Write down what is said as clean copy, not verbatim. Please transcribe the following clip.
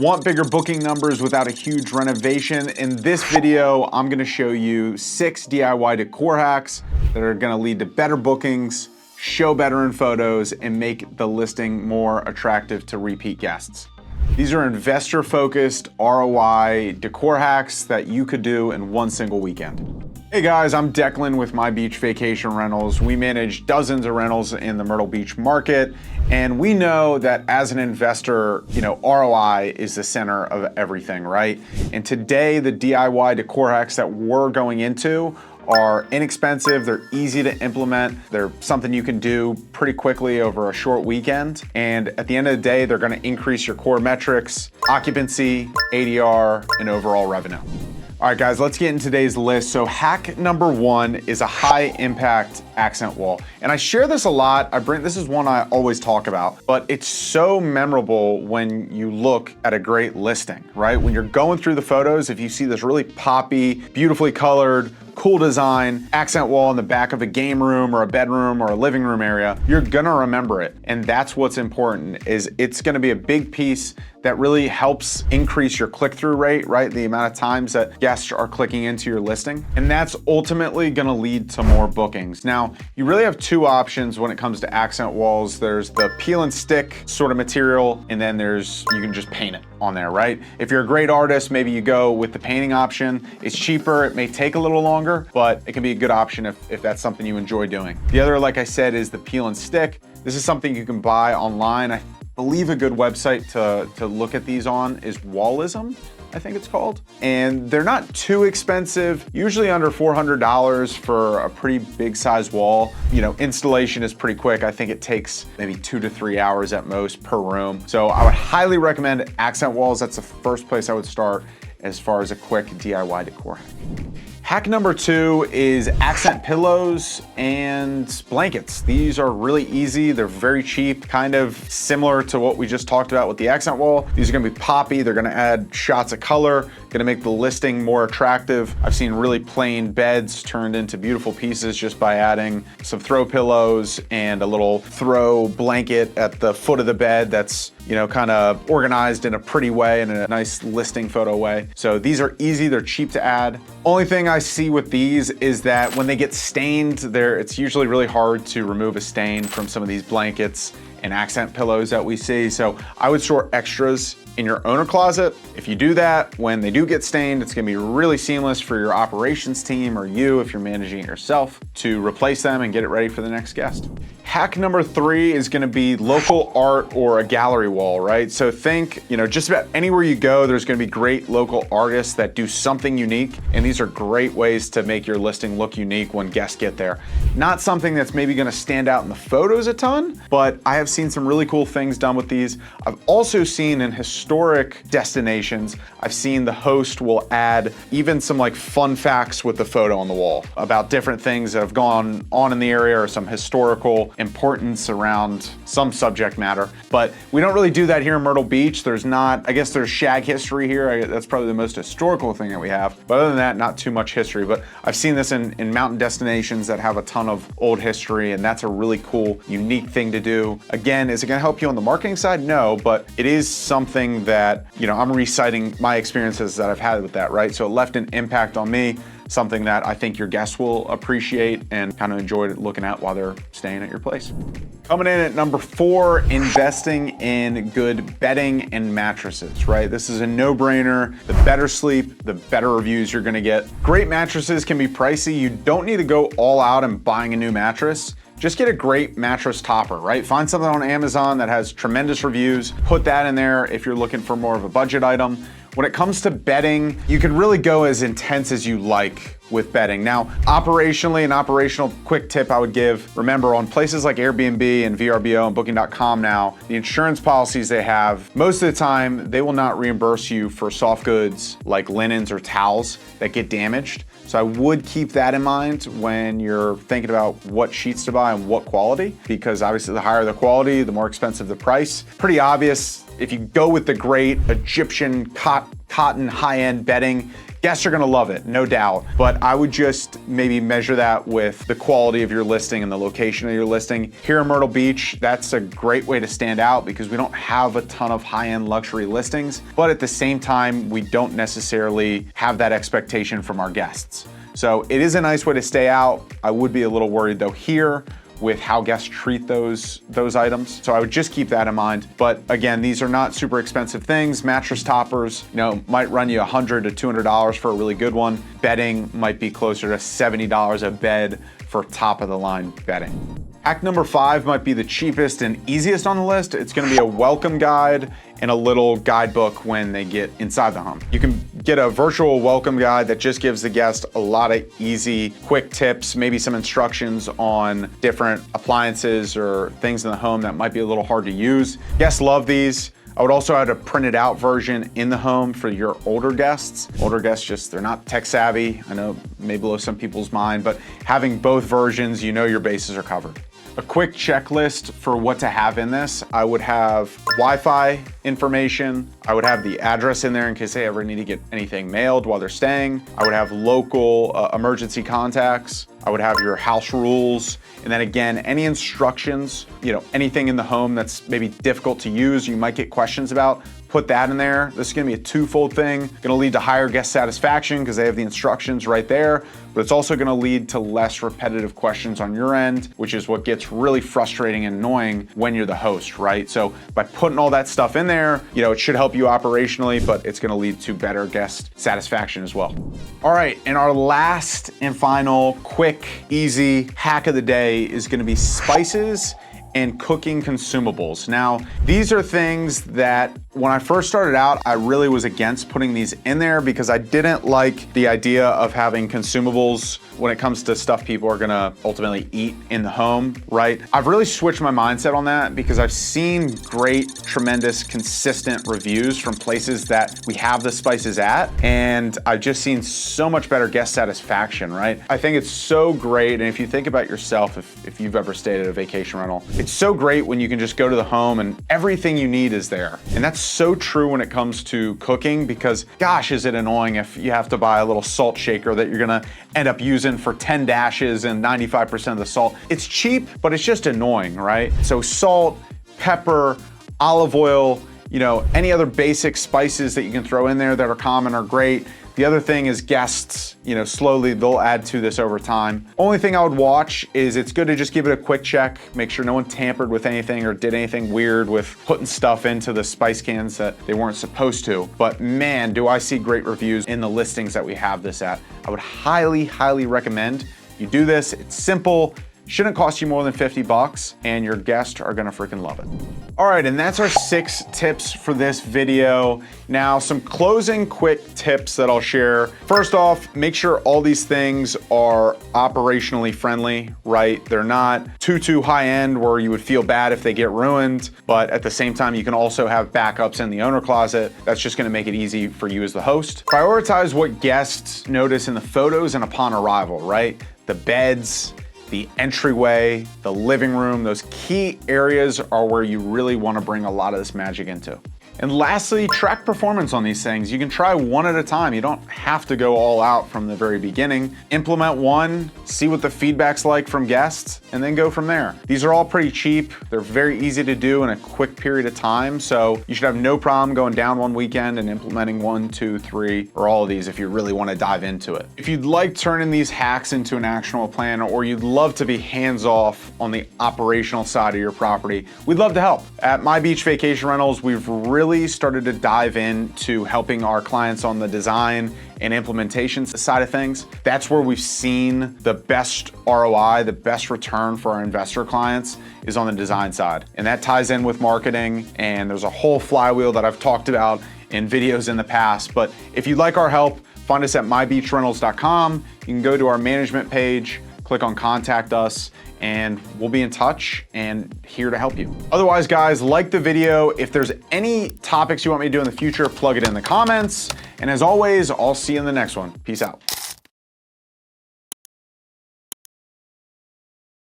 Want bigger booking numbers without a huge renovation? In this video, I'm gonna show you 6 DIY decor hacks that are gonna lead to better bookings, show better in photos, and make the listing more attractive to repeat guests. These are investor-focused ROI decor hacks that you could do in one single weekend. Hey guys, I'm Declan with My Beach Vacation Rentals. We manage dozens of rentals in the Myrtle Beach market, and we know that as an investor, ROI is the center of everything, right? And today, the DIY decor hacks that we're going into are inexpensive, they're easy to implement, they're something you can do pretty quickly over a short weekend, and at the end of the day, they're gonna increase your core metrics, occupancy, ADR, and overall revenue. All right, guys, let's get into today's list. So hack number 1 is a high impact accent wall. And I share this a lot. This is one I always talk about, but it's so memorable when you look at a great listing, right? When you're going through the photos, if you see this really poppy, beautifully colored, cool design, accent wall in the back of a game room or a bedroom or a living room area, you're gonna remember it. And that's what's important, is it's gonna be a big piece that really helps increase your click-through rate, right? The amount of times that guests are clicking into your listing. And that's ultimately gonna lead to more bookings. Now, you really have 2 options when it comes to accent walls. There's the peel and stick sort of material, and then you can just paint it on there, right? If you're a great artist, maybe you go with the painting option. It's cheaper, it may take a little longer, but it can be a good option if that's something you enjoy doing. The other, like I said, is the peel and stick. This is something you can buy online. I believe a good website to look at these on is Wallism, I think it's called. And they're not too expensive, usually under $400 for a pretty big size wall. Installation is pretty quick. I think it takes maybe 2 to 3 hours at most per room. So I would highly recommend accent walls. That's the first place I would start as far as a quick DIY decor hack. Hack number 2 is accent pillows and blankets. These are really easy. They're very cheap, kind of similar to what we just talked about with the accent wall. These are gonna be poppy. They're gonna add shots of color, gonna make the listing more attractive. I've seen really plain beds turned into beautiful pieces just by adding some throw pillows and a little throw blanket at the foot of the bed that's kind of organized in a pretty way, in a nice listing photo way. So these are easy, they're cheap to add. Only thing I see with these is that when they get stained, it's usually really hard to remove a stain from some of these blankets and accent pillows that we see. So I would store extras in your owner closet. If you do that, when they do get stained, it's gonna be really seamless for your operations team or you, if you're managing it yourself, to replace them and get it ready for the next guest. Hack number 3 is gonna be local art or a gallery wall, right? So think, just about anywhere you go, there's gonna be great local artists that do something unique, and these are great ways to make your listing look unique when guests get there. Not something that's maybe gonna stand out in the photos a ton, but I have seen some really cool things done with these. I've also seen in historic destinations, I've seen the host will add even some fun facts with the photo on the wall about different things that have gone on in the area or some historical importance around some subject matter. But we don't really do that here in Myrtle Beach. There's shag history here. That's probably the most historical thing that we have. But other than that, not too much history. But I've seen this in mountain destinations that have a ton of old history, and that's a really cool, unique thing to do. Again, is it gonna help you on the marketing side? No, but it is something that, I'm reciting my experiences that I've had with that, right? So it left an impact on me, something that I think your guests will appreciate and kind of enjoy looking at while they're staying at your place. Coming in at number 4, investing in good bedding and mattresses, right? This is a no-brainer. The better sleep, the better reviews you're gonna get. Great mattresses can be pricey. You don't need to go all out and buying a new mattress. Just get a great mattress topper, right? Find something on Amazon that has tremendous reviews. Put that in there if you're looking for more of a budget item. When it comes to bedding, you can really go as intense as you like with bedding. Now, operationally, an operational quick tip I would give, remember on places like Airbnb and VRBO and Booking.com now, the insurance policies they have, most of the time, they will not reimburse you for soft goods like linens or towels that get damaged. So I would keep that in mind when you're thinking about what sheets to buy and what quality, because obviously the higher the quality, the more expensive the price. Pretty obvious, if you go with the great Egyptian cot cotton, high-end bedding. Guests are gonna love it, no doubt. But I would just maybe measure that with the quality of your listing and the location of your listing. Here in Myrtle Beach, that's a great way to stand out because we don't have a ton of high-end luxury listings, but at the same time, we don't necessarily have that expectation from our guests. So it is a nice way to stay out. I would be a little worried though here with how guests treat those items. So I would just keep that in mind. But again, these are not super expensive things. Mattress toppers, might run you $100 to $200 for a really good one. Bedding might be closer to $70 a bed for top of the line bedding. Hack number 5 might be the cheapest and easiest on the list. It's gonna be a welcome guide and a little guidebook when they get inside the home. You can get a virtual welcome guide that just gives the guest a lot of easy, quick tips, maybe some instructions on different appliances or things in the home that might be a little hard to use. Guests love these. I would also add a printed out version in the home for your older guests. Older guests they're not tech savvy. I know it may blow some people's mind, but having both versions, your bases are covered. A quick checklist for what to have in this. I would have Wi-Fi information. I would have the address in there in case they ever need to get anything mailed while they're staying. I would have local emergency contacts. I would have your house rules. And then again, any instructions, anything in the home that's maybe difficult to use, you might get questions about, put that in there. This is gonna be a twofold thing. Gonna lead to higher guest satisfaction because they have the instructions right there, but it's also gonna lead to less repetitive questions on your end, which is what gets really frustrating and annoying when you're the host, right? So by putting all that stuff in there, it should help you operationally, but it's gonna lead to better guest satisfaction as well. All right, and our last and final quick, easy hack of the day is gonna be spices and cooking consumables. Now, these are things that when I first started out, I really was against putting these in there because I didn't like the idea of having consumables when it comes to stuff people are gonna ultimately eat in the home, right? I've really switched my mindset on that because I've seen great, tremendous, consistent reviews from places that we have the spices at, and I've just seen so much better guest satisfaction, right? I think it's so great, and if you think about yourself, if you've ever stayed at a vacation rental, it's so great when you can just go to the home and everything you need is there. And that's so true when it comes to cooking because gosh, is it annoying if you have to buy a little salt shaker that you're gonna end up using for 10 dashes and 95% of the salt. It's cheap, but it's just annoying, right? So salt, pepper, olive oil, any other basic spices that you can throw in there that are common are great. The other thing is guests, slowly they'll add to this over time. Only thing I would watch is it's good to just give it a quick check, make sure no one tampered with anything or did anything weird with putting stuff into the spice cans that they weren't supposed to. But man, do I see great reviews in the listings that we have this at. I would highly, highly recommend you do this. It's simple. Shouldn't cost you more than 50 bucks and your guests are gonna freaking love it. All right, and that's our 6 tips for this video. Now, some closing quick tips that I'll share. First off, make sure all these things are operationally friendly, right? They're not too high end where you would feel bad if they get ruined, but at the same time, you can also have backups in the owner closet. That's just gonna make it easy for you as the host. Prioritize what guests notice in the photos and upon arrival, right? The beds, the entryway, the living room, those key areas are where you really want to bring a lot of this magic into. And lastly, track performance on these things. You can try one at a time. You don't have to go all out from the very beginning. Implement one, see what the feedback's like from guests, and then go from there. These are all pretty cheap. They're very easy to do in a quick period of time, so you should have no problem going down one weekend and implementing 1, 2, 3, or all of these if you really want to dive into it. If you'd like turning these hacks into an actionable plan, or you'd love to be hands-off on the operational side of your property, we'd love to help. At My Beach Vacation Rentals, we've really started to dive into helping our clients on the design and implementation side of things. That's where we've seen the best ROI, the best return for our investor clients is on the design side. And that ties in with marketing, and there's a whole flywheel that I've talked about in videos in the past. But if you'd like our help, find us at mybeachrentals.com. You can go to our management page, click on contact us, and we'll be in touch and here to help you. Otherwise, guys, like the video. If there's any topics you want me to do in the future, plug it in the comments. And as always, I'll see you in the next one. Peace out.